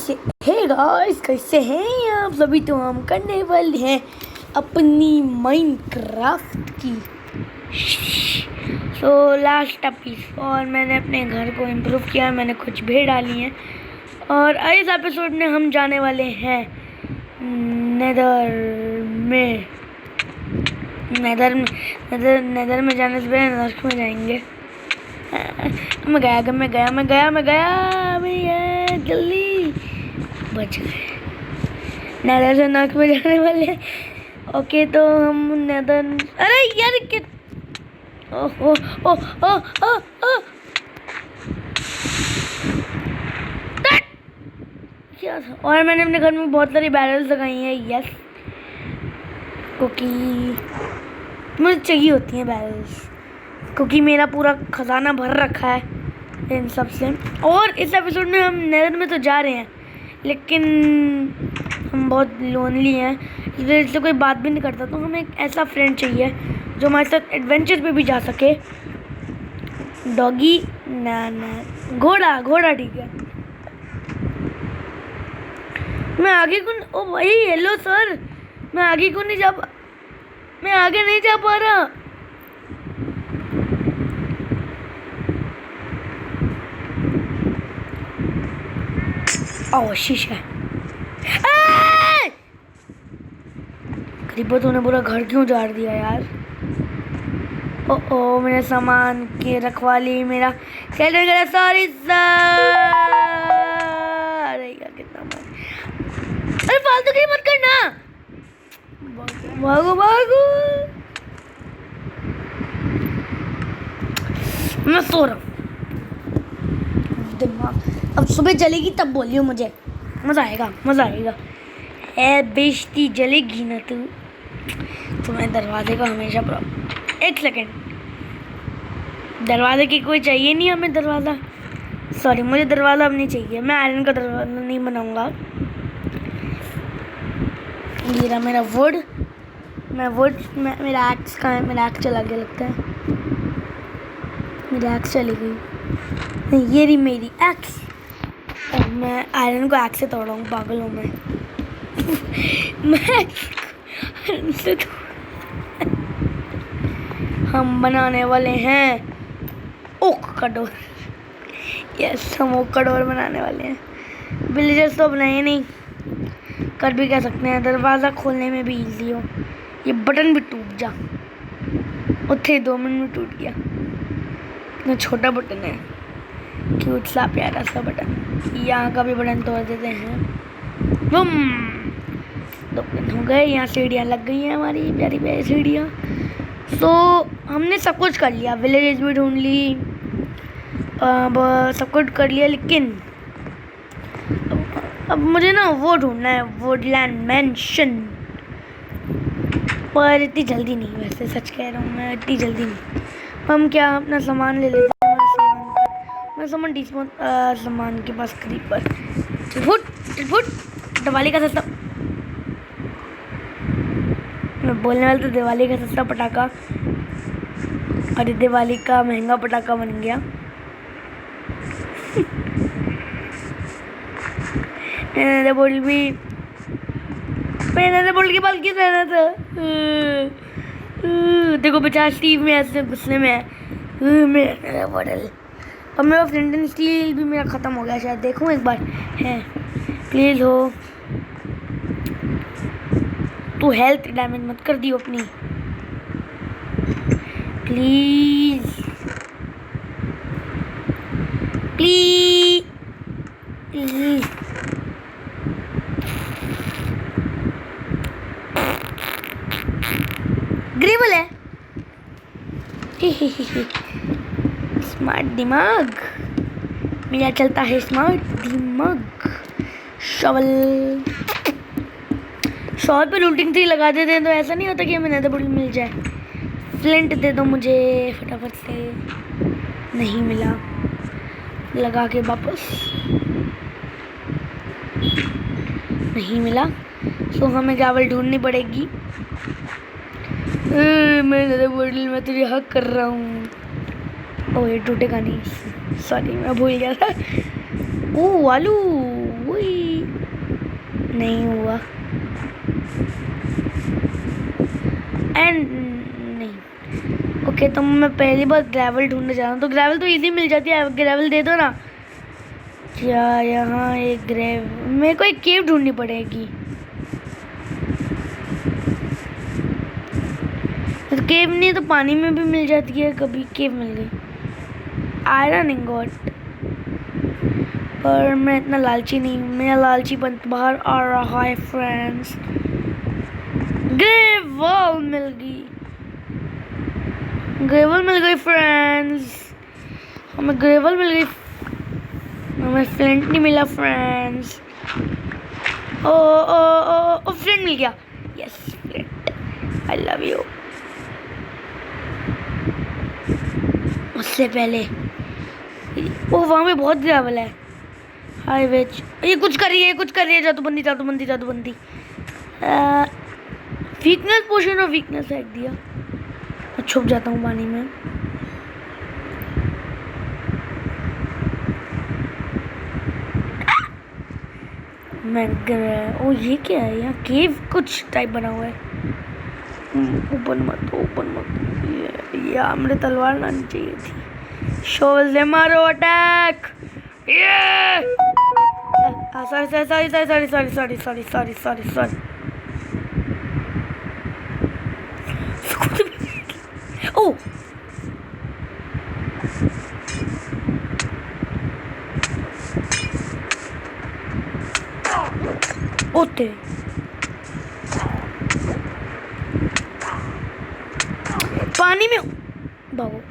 कैसे hey guys, कैसे हैं आप सभी। तो हम करने वाले हैं अपनी माइनक्राफ्ट की लास्ट एपिसोड। और मैंने अपने घर को इम्प्रूव किया, मैंने कुछ भी डाली हैं। और इस एपिसोड में हम जाने वाले हैं नेदर में जाने से पहले नर्क में जाएंगे। मैं गया भैया, जल्दी बच गए। नेदर से नर्क में जाने वाले हैं। ओके, तो हम नेदर, अरे यार क्या, ओह ओह ओह ओह ओह क्या था। और मैंने अपने घर में बहुत सारी बैरल्स लगाई हैं। यस, क्योंकि मुझे चाहिए होती हैं बैरल्स, क्योंकि मेरा पूरा खजाना भर रखा है इन सब से। और इस एपिसोड में हम नेदर में तो जा रहे हैं, लेकिन हम बहुत लोनली हैं, इस वजह से कोई बात भी नहीं करता। तो हमें एक ऐसा फ्रेंड चाहिए जो हमारे साथ एडवेंचर पे भी जा सके। डॉगी ना घोड़ा ठीक है। मैं आगे क्यों, ओ भाई हेलो सर, मैं आगे क्यों नहीं जा मैं आगे नहीं जा पा रहा। ओह शीशा, गरीबों तूने पूरा घर क्यों उजाड़ दिया यार। ओ मेरे सामान की रखवाली, मेरा सॉरी सर। अरे यार कितना अरे फालतू की मत करना, भागो भागो। मैं सो रहा हूँ, दिमाग अब सुबह जलेगी तब बोलियो, मुझे मज़ा आएगा। है बेइज्जती जलेगी ना तू। तुम्हें दरवाजे का हमेशा प्रॉब्लम। एक सेकेंड, दरवाजे की कोई चाहिए नहीं हमें दरवाज़ा। सॉरी, मुझे दरवाज़ा अब नहीं चाहिए। मैं आयरन का दरवाज़ा नहीं बनाऊंगा। ये रहा मेरा वुड। मेरा एक्स कहाँ है? मेरा एक्स चला गया लगता है। मेरी एक्स चली गई। नहीं, ये रही मेरी एक्स। और मैं आयरन को एक्स से तोड़ा हूँ, पागल हूँ मैं। हम बनाने वाले हैं ओक का डोर। यस, हम ओक का डोर बनाने वाले हैं। विलेजर्स तो बनाए नहीं, कर भी कह सकते हैं। दरवाज़ा खोलने में भी इजी हो। ये बटन भी टूट जा, उठे 2 मिनट में टूट गया। इतना छोटा बटन है, क्यूट सा प्यारा सा बटन। यहाँ का भी बटन तोड़ देते हैं। बम, 2 बटन हो गए। यहाँ सीढ़ियाँ लग गई हैं, हमारी प्यारी प्यारी सीढ़ियाँ। सो हमने सब कुछ कर लिया, विलेजेस भी ढूंढ ली, सब कुछ कर लिया। लेकिन अब मुझे ना वो ढूंढना है, वुडलैंड मैंशन। पर इतनी जल्दी नहीं, वैसे सच कह रहा हूँ मैं, इतनी जल्दी नहीं। हम क्या अपना सामान ले लेते हैं। मैं सामान के पास क्रीपर, दिवाली का सस्ता, मैं बोलने वाला तो दिवाली का सस्ता पटाखा, और दिवाली का महंगा पटाखा बन गया। मैंने बोल के बाल क्यों रहना था। देखो 50 स्टीव में ऐसे गुस्से में है। मेरा बॉटल, और मेरा फ्लिंट एंड स्टील भी मेरा ख़त्म हो गया शायद। देखूँ एक बार है, प्लीज़ हो तू हेल्थ डैमेज मत कर दियो अपनी, प्लीज़ प्लीज़ प्लीज़। ग्रेवल है। स्मार्ट दिमाग मेरा चलता है, स्मार्ट दिमाग। शॉवल पे लूटिंग थ्री लगा देते हैं तो ऐसा नहीं होता कि हमें नेदर पोर्टल मिल जाए। फ्लिंट दे दो मुझे फटाफट से। नहीं मिला, लगा के वापस नहीं मिला। तो हमें ग्रेवल ढूंढनी पड़ेगी। मैं नेदर पोर्टल में तुझे हक कर रहा हूँ। ओ ये टूटेगा नहीं, सॉरी मैं भूल गया था। ओ आलू, वही नहीं हुआ। एंड नहीं। ओके, तो मैं पहली बार ग्रेवल ढूंढने जा रहा हूँ। तो ग्रेवल तो इजी मिल जाती है, ग्रेवल दे दो ना। क्या यहाँ एक मेरे को एक केव ढूंढनी पड़ेगी। तो केव नहीं तो पानी में भी मिल जाती है, कभी केव मिल गई। आयरन इंगॉट, पर मैं इतना लालची नहीं, मेरा लालचीपन बाहर आ रहा है फ्रेंड्स। ग्रेवल मिल गई, ग्रेवल मिल गई फ्रेंड्स, हमें ग्रेवल मिल गई, हमें फ्लिंट नहीं मिला फ्रेंड्स। ओ ओ ओ ओ फ्लिंट मिल गया, yes flint, I love you. उससे पहले ओ वहाँ पे बहुत ग्रेवल है। हाय वेच, ये कुछ कर रही है, कुछ कर रही है, जादूबंदी जादूबंदी जादूबंदी। वीकनेस पोशन और वीकनेस फेंक दिया। मैं छुप जाता हूँ पानी में। मैं ओ ये क्या है, यहाँ केव कुछ टाइप बना हुआ है। ओपन मत, ओपन मत, या मेरे तलवार लानी चाहिए थी। शोल से मारो, attack. Sorry sorry sorry sorry sorry sorry sorry sorry sorry sorry. ओ ओते पानी में भागो।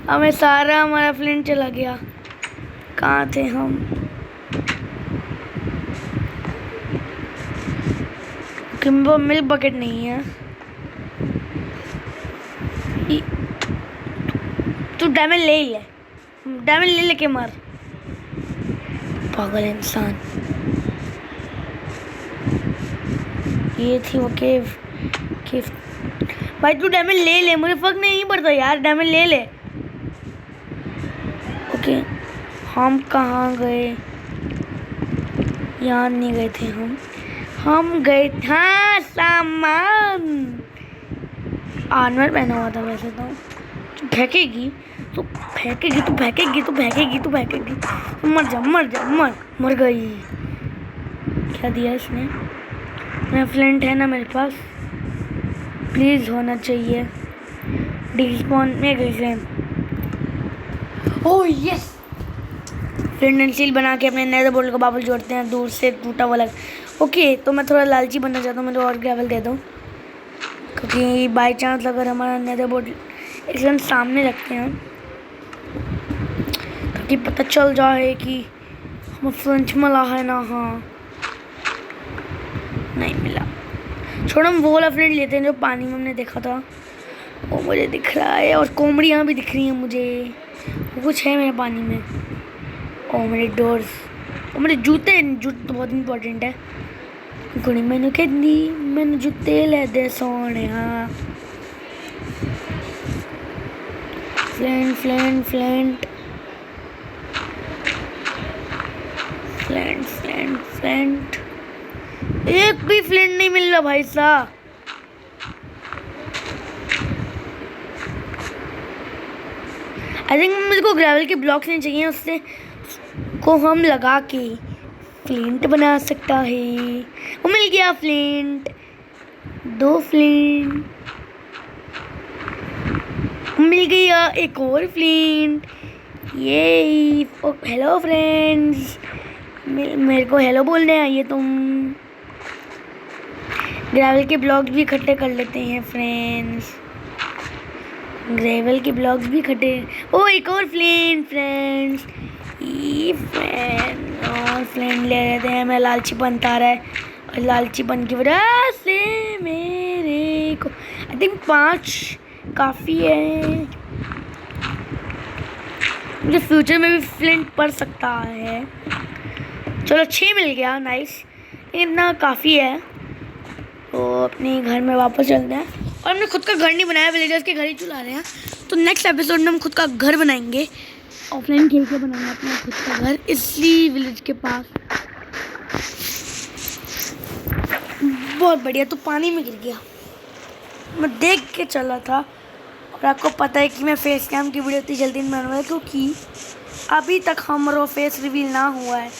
हमें सारा हमारा फ्लिंट चला गया। कहाँ थे हम? मिल्क बकेट नहीं है। तू डायमंड ले ले, डायमंड ले लेके मार, पागल इंसान। ये थी वो केव। केव भाई तू डायमंड ले ले, मुझे फर्क नहीं पड़ता यार, डायमंड ले ले। ओके, हम कहाँ गए? यहाँ नहीं गए थे हम गए था सामान। आर्मर पहना हुआ था वैसे तो। फेंकेगी तो फेंकेगी, तो फेंकेगी तो फेंकेगी तो फेंकेगी। मर जा मर जा, मर गई। क्या दिया इसने? मेरा फ्लिंट है ना मेरे पास, प्लीज होना चाहिए। डिस्पॉन में गई flame. Oh yes, flint and steel बना के अपने नेदर बोल्ट का बाबल जोड़ते हैं, दूर से टूटा वाला। ओके, तो मैं थोड़ा लालची बनना चाहता हूँ, मुझे और ग्रेवल दे दो, क्योंकि बाई चांस अगर हमारा नेदर बोल्ट एकदम सामने रखते हैं ताकि पता चल जाए कि हम फ्लिंट मिला है ना। हाँ नहीं मिला, छोड़ो, हम वो वाला फ्लिंट लेते हैं जो पानी में हमने देखा था, वो मुझे दिख रहा है। और कोमड़ियाँ भी दिख रही हैं मुझे, वो कुछ है मेरे पानी में। ओ मेरे डोर्स, और मेरे जूते, जूते तो बहुत इंपॉर्टेंट है। कुड़ी मैंने कहती मैंने जूते ले दे सोने। हाँ फ्लेंट फ्लेंट फ्लेंट फ्लेंट फ्लेंट फ्लेंट, एक भी फ्लेंट नहीं मिल रहा भाई साहब। आई थिंक मुझे को ग्रेवल के ब्लॉक्स नहीं चाहिए, उससे को हम लगा के फ्लिंट बना सकता है। वो मिल गया फ्लिंट, 2 फ्लिंट मिल गया, एक और फ्लिंट। ये हेलो फ्रेंड्स, मेरे को हेलो बोलने आइए तुम। ग्रेवल के ब्लॉक्स भी इकट्ठे कर लेते हैं फ्रेंड्स, ग्रेवल के ब्लॉक्स भी इकट्ठे। ओ एक और फ्लिंट फ्रेंड्स, ये फ्रेंड और फ्लिंट ले लेते हैं। मैं लालचीपन आ रहा है, और लालचीपन की वजह से मेरे को आई थिंक 5 काफ़ी है। मुझे फ्यूचर में भी फ्लिंट पड़ सकता है। चलो 6 मिल गया, नाइस, इतना काफ़ी है। तो अपने घर में वापस चलते हैं। और हमने खुद का घर नहीं बनाया, विलेजर्स के घर ही चला रहे हैं। तो नेक्स्ट एपिसोड में हम खुद का घर बनाएंगे। ऑफलाइन खेल के बनाना अपना खुद का घर, इसलिए विलेज के पास। बहुत बढ़िया। तो पानी में गिर गया, मैं देख के चला था। और आपको पता है कि मैं फेस कैम की वीडियो इतनी जल्दी नहीं बना रहा क्योंकि अभी तक हमारा फेस रिवील ना हुआ है।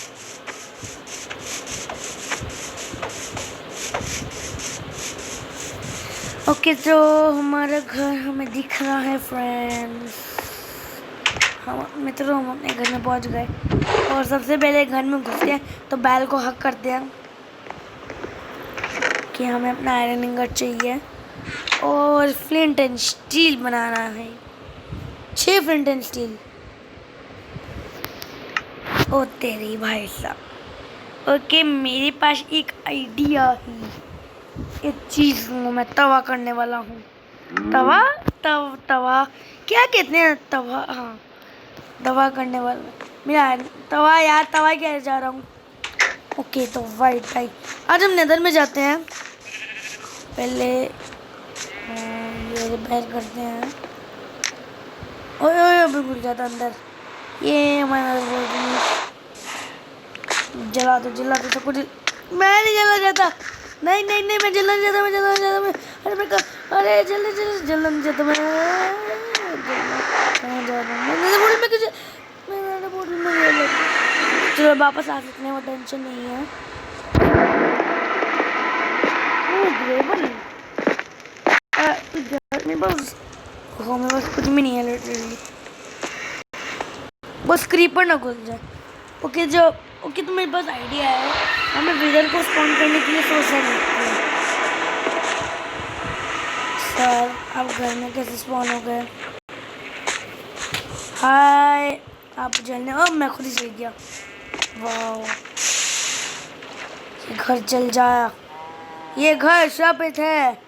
ओके, तो हमारा घर हमें दिख रहा है फ्रेंड्स। हम मित्रों, हम अपने घर में पहुंच गए और सबसे पहले घर में घुसते हैं तो बैल को हक करते हैं कि हमें अपना आयरन इंगट चाहिए और फ्लिंट एंड स्टील बनाना है। 6 फ्लिंट एंड स्टील। ओ तेरी भाई साहब। ओके, मेरे पास एक आइडिया है। एक चीज़ मैं तवा करने वाला हूँ। तवा क्या कहते हैं? तवा, हाँ, तवा करने वाला मेरा तवा यार। तवा क्या जा रहा हूँ। ओके, तो वाइट आज हम नेदर में जाते हैं। पहले ये रिपेयर करते हैं। ओए ओए, बिल्कुल जाता अंदर। ये हमारा जला दो सब कुछ। मैं नहीं जलना चाहता। नहीं, मैं जलना चाहता। अरे जलना नहीं चाहता मैं। कहाँ जा रहा हूँ? चलो वापस आ सकते हैं, वो टेंशन नहीं है। मेरे पास कुछ भी नहीं है लिटरली। बस क्रीपर ना घुस जाए। ओके, तो मेरे पास आइडिया है। हमें विदर को स्पॉन करने के लिए सोचना नहीं। सर, आप घर में कैसे स्पॉन हो गए? हाय, आप जलने। ओ, मैं खुद ही जल गया। वाओ, ये घर जल जाया। ये घर शापित है।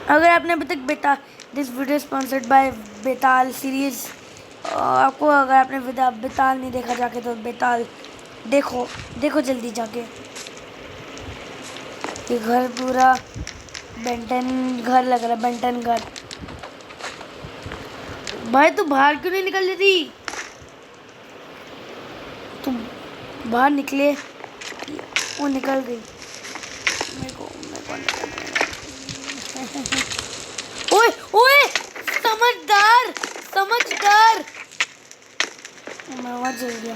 अगर आपने अभी तक this video sponsored by Betaal series. आपको अगर आपने बेताल नहीं देखा जाके तो बेताल देखो जल्दी जाके। ये घर पूरा बेंटन घर लग रहा है। बेंटन घर। भाई तू बाहर क्यों नहीं निकल रही? तुम बाहर निकले। वो निकल गई। मेरे को ओए समझदार। मैं वहाँ जल गया।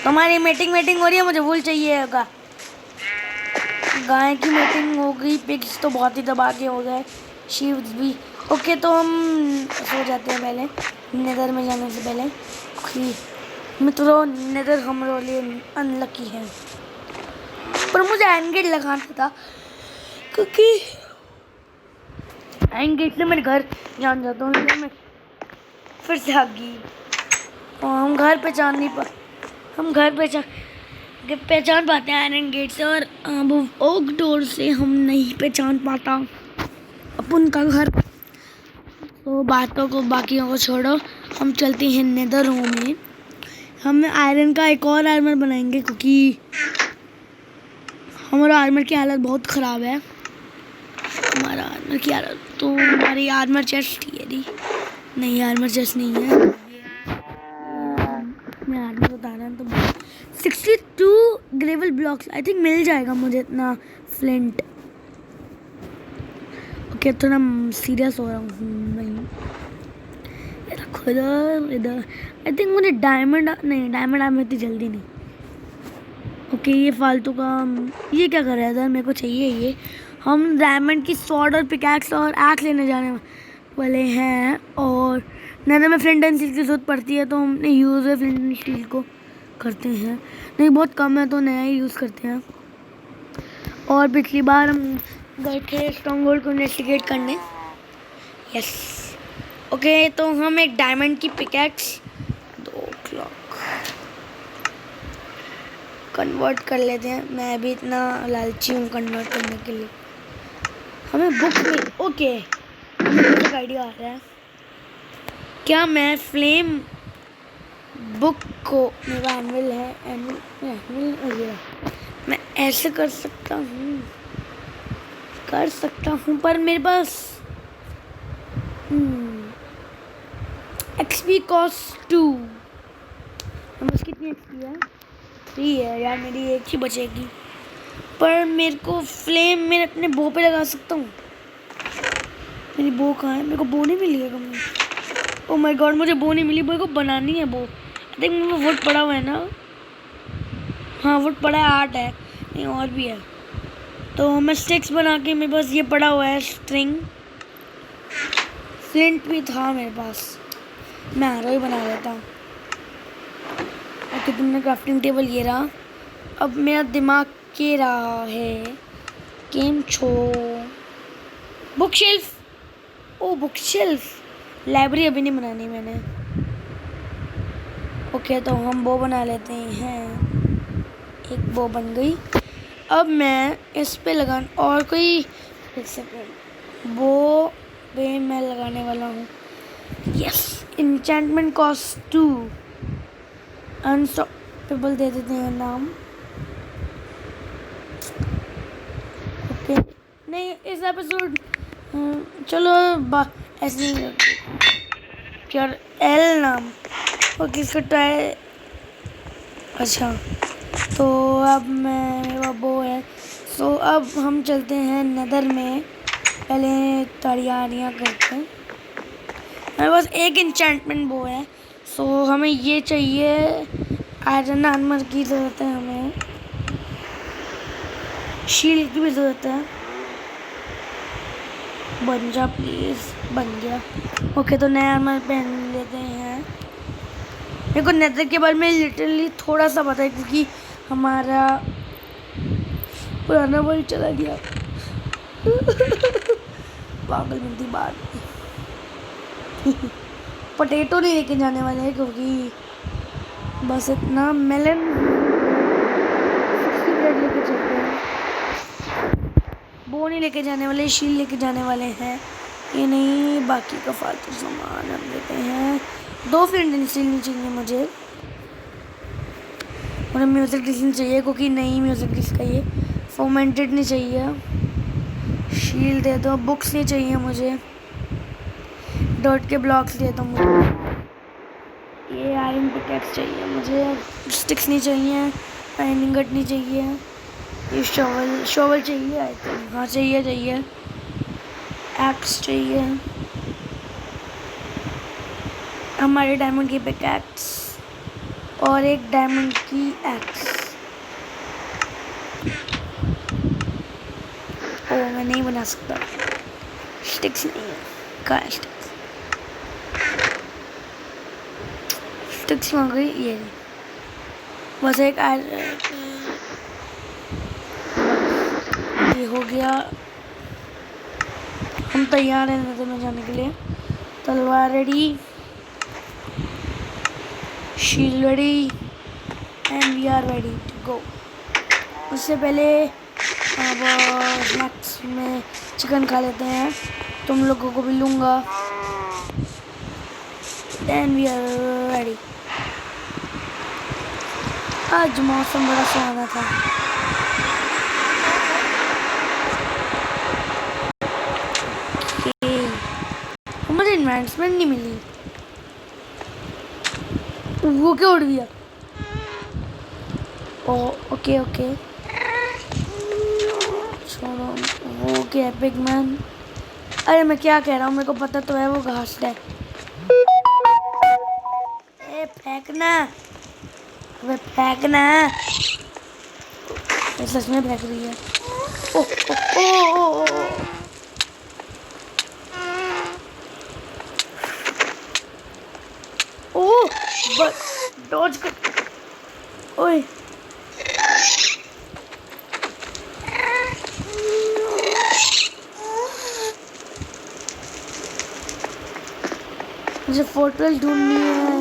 तुम्हारी मीटिंग हो रही है, मुझे वूल चाहिए होगा। गाय की मीटिंग हो गई। पिग्स तो बहुत ही दबा के हो गए। शीव्स भी। ओके, तो हम सो जाते हैं पहले नेदर में जाने से पहले। मित्रों, नेदर हमारे लिए अनलकी है, पर मुझे आयरन गेट लगाना था क्योंकि आयरन गेट से मेरे घर जान जाता हूँ। लेकिन मैं फिर से आ गई और हम घर पहचान पाते हैं आयरन गेट से, और ओक डोर से हम नहीं पहचान पाता अपन का घर। तो बाकियों को छोड़ो, हम चलते हैं नेदर रूम में। हम आयरन का एक और आर्मर बनाएंगे क्योंकि हमारा आर्मर की हालत बहुत ख़राब है। हमारी आर्मर चेस्ट नहीं, आर्मर चेस्ट नहीं है। मैं आर्मर बता रहा हूँ। तो 62 ग्रेवल ब्लॉक्स आई थिंक मिल जाएगा मुझे इतना फ्लिंट। ओके, तो ना सीरियस हो रहा हूँ। नहीं, इधर आई थिंक मुझे डायमंड आर्मर इतनी जल्दी नहीं। ओके, ये फालतू का ये क्या कर रहा है? मेरे को चाहिए ये। हम डायमंड की स्वॉर्ड और पिकैक्स और एक्स लेने जाने वाले हैं, और नेदर में फ्लिंट एंड स्टील की जरूरत पड़ती है, तो हमने यूज़ है फ्लिंट एंड स्टील को करते हैं। नहीं, बहुत कम है तो नया ही यूज़ करते हैं। और पिछली बार हम गए थे स्ट्रॉन्ग होल्ड को इन्वेस्टिगेट करने। यस। ओके, तो हम एक डायमंड की पिकैक्स 2 क्लॉक कन्वर्ट कर लेते हैं। मैं भी इतना लालची हूँ कन्वर्ट करने के लिए। हमें बुक में ओके, मुझे आइडिया आ रहा है। क्या मैं फ्लेम बुक को, मेरा एनुअल है, एनुअल मैं ऐसे कर सकता हूँ, पर मेरे पास एक्सपी कॉस्ट 2। मेरे पास कितनी एक्सपी है? 3 है यार, मेरी एक ही बचेगी। पर मेरे को फ्लेम मैं अपने बो पे लगा सकता हूँ। मेरी बो कहाँ है? मेरे को बो नहीं मिली है कभी। ओह माय गॉड, मुझे बो नहीं मिली। मेरे को बनानी है बो। आई थिंक मेरे को वुड पड़ा हुआ है ना। हाँ वुड पड़ा है, 8 है। नहीं और भी है। तो मैं स्टिक्स बना के, मेरे पास ये पड़ा हुआ है स्ट्रिंग। फ्लिंट भी था मेरे पास, मैं आरो ही बना लेता हूँ। ओके तुमने क्राफ्टिंग टेबल ये रहा। अब मेरा दिमाग के रहा है गेम छो बुक शेल्फ। ओ बुक शेल्फ, लाइब्रेरी अभी नहीं बनानी मैंने। ओके तो हम वो बना लेते हैं। एक वो बन गई। अब मैं इस पे लगा और कोई एक सेकेंड वो पे मैं लगाने वाला हूँ। यस, इंचेंटमेंट कॉस्ट 2, अनस्टॉपेबल दे देते हैं नाम। ओके नहीं इस एपिसोड चलो ऐसे नहीं क्या एल नाम। ओके इसका ट्राई। अच्छा तो अब मेरा वो है। सो अब हम चलते हैं नेदर में। पहले तैयारियाँ करते हैं। मेरे पास एक इंचेंटमेंट वो है। सो हमें ये चाहिए, आयरन आर्मर की ज़रूरत है, हमें शील्ड की भी ज़रूरत है। बन जा प्लीज़, बन गया। ओके तो नया आर्मर पहन लेते हैं। मेरे को नेदर के बारे में लिटरली थोड़ा सा पता है क्योंकि हमारा पुराना वर्ल्ड चला गया। पागल बनती बात। पोटैटो नहीं लेके जाने वाले हैं क्योंकि बस इतना मेलन 60 ब्रेड लेके चलते हैं। वो नहीं लेके जाने वाले, शील लेके जाने वाले हैं। ये नहीं, बाकी का फालतू सामान हम लेते हैं। 2 फ्रेंड स्टील नहीं चाहिए मुझे, और म्यूज़िक डिस्क नहीं चाहिए क्योंकि नई म्यूज़िक डिस्क का ये फोमेंटेड नहीं चाहिए। शील दे दो। बुक्स नहीं चाहिए मुझे। डॉट के ब्लॉक्स दे दो मुझे। ये आयरन पिकेक्स चाहिए मुझे। स्टिक्स नहीं चाहिए। आयरन गट नहीं चाहिए। ये शॉवल चाहिए आई थिंक। हाँ चाहिए। एक्स चाहिए, हमारे डायमंड की पिकैक्स और एक डायमंड की एक्स। ओ मैं नहीं बना सकता, स्टिक्स नहीं है। कहाँ स्टिक्स आ गई? ये बस एक ये हो गया। हम तैयार हैं नदी में जाने के लिए। तलवार ready, shield ready and we are ready to go. उससे पहले अब स्नैक्स में चिकन खा लेते हैं, तुम लोगों को भी लूँगा। And we are ready. आज मौसम बड़ा सुहाना था। मुझे इन्वेस्टमेंट नहीं मिली। वो क्या उड़ गया? ओके छोड़ो वो क्या बिग मैन। अरे मैं क्या कह रहा हूँ, मेरे को पता तो है वो घास है। ए फेंकना, वे फेंकना। सच में फेंक रही है। ओ डॉज कर। ओए मुझे फोर्टवेल ढूंढनी है।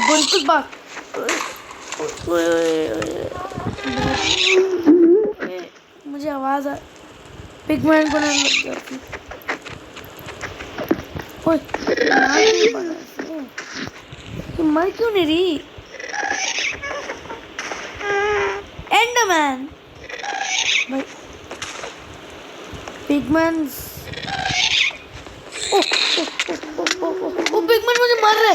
बिल्कुल बात। मुझे आवाज आ पिगमैन को नहीं लग गया। ओए मर क्यों नहीं रही? एंडरमैन भाई, पिगमैन मार रहे।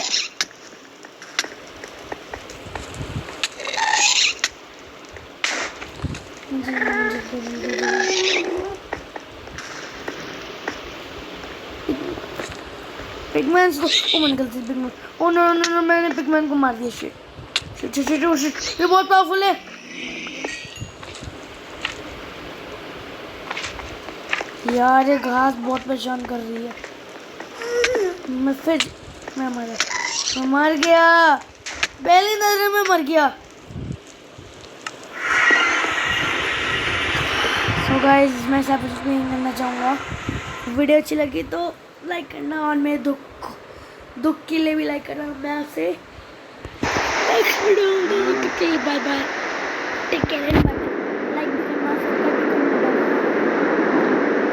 पिगमैन को ओ मैंने गलती से pigman, oh no no no मैंने पिगमैन को मार दिया। Shit shit shit shit shit, ये बहुत पावरफुल है यार। ये घास बहुत परेशान कर रही है। मैं मर गया, पहली नजर में मर गया। सो गाइस मैं सब कुछ नहीं करना चाहूँगा। वीडियो अच्छी लगी तो लाइक करना और मेरे दुख के लिए भी लाइक करना। मैं आपसे next video, bye bye, take care.